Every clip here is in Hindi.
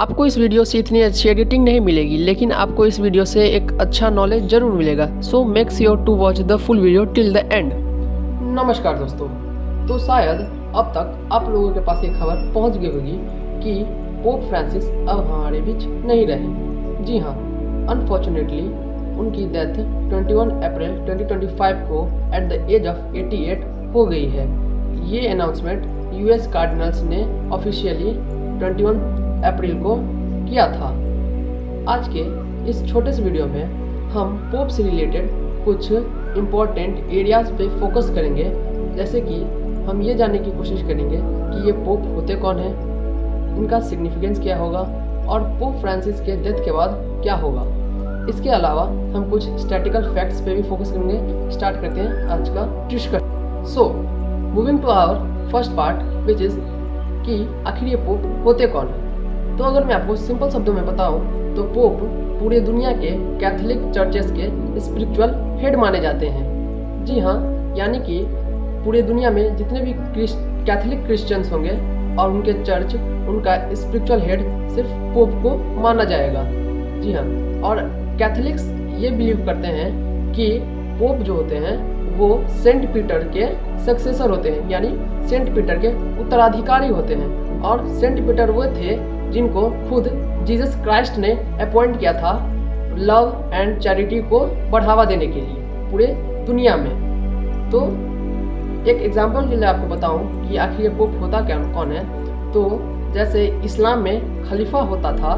आपको इस वीडियो से इतनी अच्छी एडिटिंग नहीं मिलेगी, लेकिन आपको इस वीडियो से एक अच्छा नॉलेज जरूर मिलेगा। So make sure to watch the full video till the end. नमस्कार दोस्तों, तो शायद अब तक आप लोगों के पास ये खबर पहुंच गई होगी कि पोप फ्रांसिस अब हमारे बीच नहीं रहे। जी हाँ, अनफॉर्चुनेटली उनकी डेथ 21 अप्रैल 2025 को एट द एज ऑफ 88 हो गई है। ये अनाउंसमेंट यूएस कार्डिनल्स ने ऑफिशियली 21 अप्रैल को किया था। आज के इस छोटे से वीडियो में हम पोप से रिलेटेड कुछ इम्पोर्टेंट एरियाज पे फोकस करेंगे, जैसे कि हम ये जानने की कोशिश करेंगे कि ये पोप होते कौन हैं, इनका सिग्निफिकेंस क्या होगा और पोप फ्रांसिस के डेथ के बाद क्या होगा। इसके अलावा हम कुछ स्टैटिकल फैक्ट्स पे भी फोकस करेंगे। स्टार्ट करते हैं आज का discussion. So moving to our first part which is कि आखिर ये पोप होते कौन है। तो अगर मैं आपको सिंपल शब्दों में बताऊं तो पोप पूरे दुनिया के कैथोलिक चर्चेस के स्पिरिचुअल हेड माने जाते हैं। जी हाँ, यानी कि पूरे दुनिया में जितने भी कैथोलिक क्रिश्चियंस होंगे और उनके चर्च, उनका स्पिरिचुअल हेड सिर्फ पोप को माना जाएगा। जी हाँ, और कैथोलिक्स ये बिलीव करते हैं कि पोप जो होते हैं वो सेंट पीटर के सक्सेसर होते हैं, यानी सेंट पीटर के उत्तराधिकारी होते हैं। और सेंट पीटर वो थे जिनको खुद जीसस क्राइस्ट ने अपॉइंट किया था लव एंड चैरिटी को बढ़ावा देने के लिए पूरे दुनिया में। तो एक एग्जांपल के लिए आपको बताऊं कि आखिर ये पोप होता क्या कौन है। तो जैसे इस्लाम में खलीफा होता था,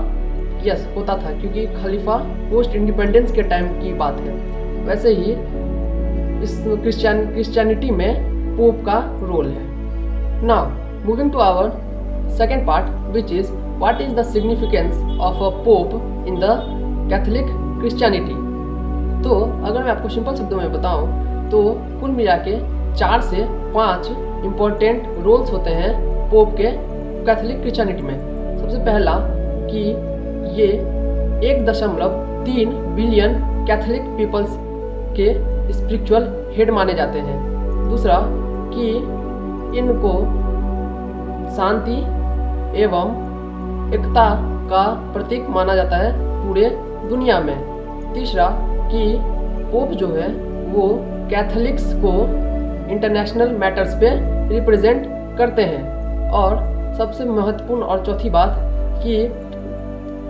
यस होता था, क्योंकि खलीफा पोस्ट इंडिपेंडेंस के टाइम की बात है। वैसे ही इस क्रिश्चियनिटी में पोप का रोल है। Now moving to our second part which is what is the significance of a pope in the Catholic Christianity। तो अगर मैं आपको सिंपल शब्दों में बताऊं तो कुल मिला के 4 से 5 इम्पोर्टेंट रोल्स होते हैं पोप के कैथोलिक क्रिश्चियनिटी में। सबसे पहला कि ये 1.3 बिलियन कैथोलिक पीपल्स के स्पिरिचुअल हेड माने जाते हैं। दूसरा कि इनको शांति एवं एकता का प्रतीक माना जाता है पूरे दुनिया में। तीसरा कि पोप जो है वो कैथोलिक्स को इंटरनेशनल मैटर्स पे रिप्रेजेंट करते हैं। और सबसे महत्वपूर्ण और चौथी बात कि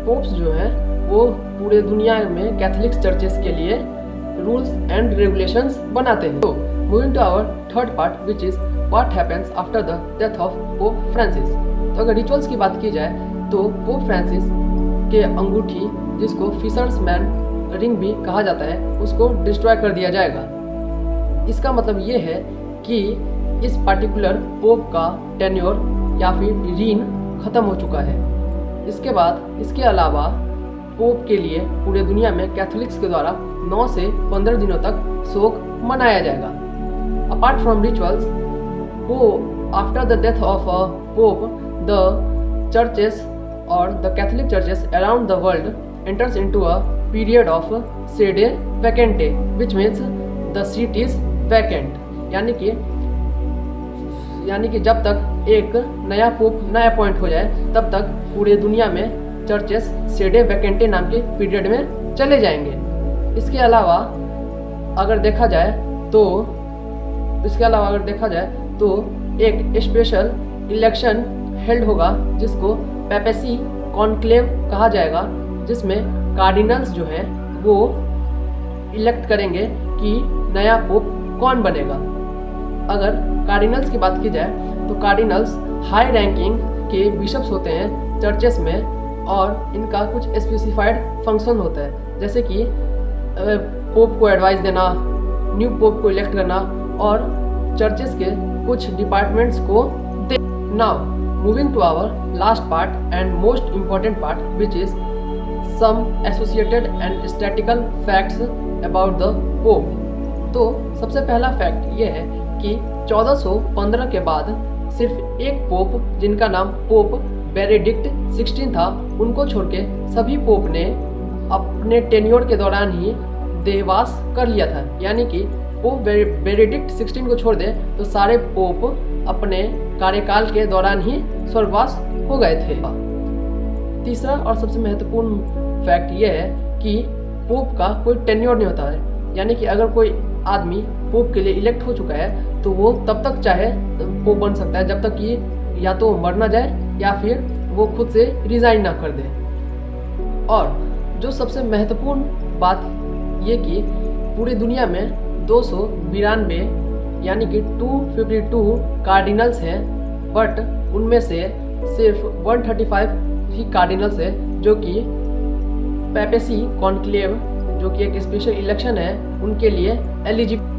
पोप्स जो है वो पूरे दुनिया में कैथोलिक्स चर्चेस के लिए रूल्स एंड रेगुलेशंस बनाते हैं। तो moving to our third part which is what happens after the death of Pope Francis. तो अगर रिचुअल्स की बात की जाए तो पोप फ्रांसिस के अंगूठी, जिसको फिशर्स मैन रिंग भी कहा जाता है, उसको डिस्ट्रॉय कर दिया जाएगा। इसका मतलब ये है कि इस पार्टिकुलर पोप का टेन्योर या फिर रीन ख़त्म हो चुका है। इसके बाद इसके अलावा पोप के लिए पूरे दुनिया में कैथोलिक्स के द्वारा 9 से 15 दिनों तक शोक मनाया जाएगा। Apart from rituals, after the death of a pope the churches or the Catholic churches around the world enters into a period of sede vacante, which means the seat is vacant। यानी कि जब तक एक नया पोप न अपॉइंट हो जाए तब तक पूरे दुनिया में चर्चेस सेडे वैकेंटे नाम के पीरियड में चले जाएंगे। इसके अलावा अगर देखा जाए तो एक स्पेशल इलेक्शन हेल्ड होगा जिसको पेपेसी कॉन्क्लेव कहा जाएगा, जिसमें कार्डिनल्स जो हैं वो इलेक्ट करेंगे कि नया पोप कौन बनेगा। अगर कार्डिनल्स की बात की जाए तो कार्डिनल्स हाई रैंकिंग के बिशप्स होते हैं चर्चेस में, और इनका कुछ स्पेसिफाइड फंक्शन होता है, जैसे कि पोप को एडवाइस देना, न्यू पोप को इलेक्ट करना और चर्चेस के कुछ डिपार्टमेंट्स को दे। Now moving to our last part and most important part which is some associated and statistical facts about the pope। तो सबसे पहला फैक्ट ये है कि 1415 के बाद सिर्फ एक पोप, जिनका नाम पोप बेनेडिक्ट 16 था, उनको छोड़ के सभी पोप ने अपने टेन्योर के दौरान ही देहवास कर लिया था। यानी कि पोप बेनेडिक्ट 16 को छोड़ दे तो सारे पोप अपने कार्यकाल के दौरान ही स्वर्गवास हो गए थे। तीसरा और सबसे महत्वपूर्ण फैक्ट ये है कि पोप का कोई टेन्योर नहीं होता है, यानी कि अगर कोई आदमी पोप के लिए इलेक्ट हो चुका है तो वो तब तक चाहे पोप बन सकता है जब तक कि या तो मर ना जाए या फिर वो खुद से रिज़ाइन ना कर दे। और जो सबसे महत्वपूर्ण बात ये कि पूरी दुनिया में 292 यानी कि 252 कार्डिनल्स हैं, बट उनमें से सिर्फ 135 ही कार्डिनल्स है जो कि पेपेसी कॉन्क्लेव, जो कि एक स्पेशल इलेक्शन है, उनके लिए एलिजिबल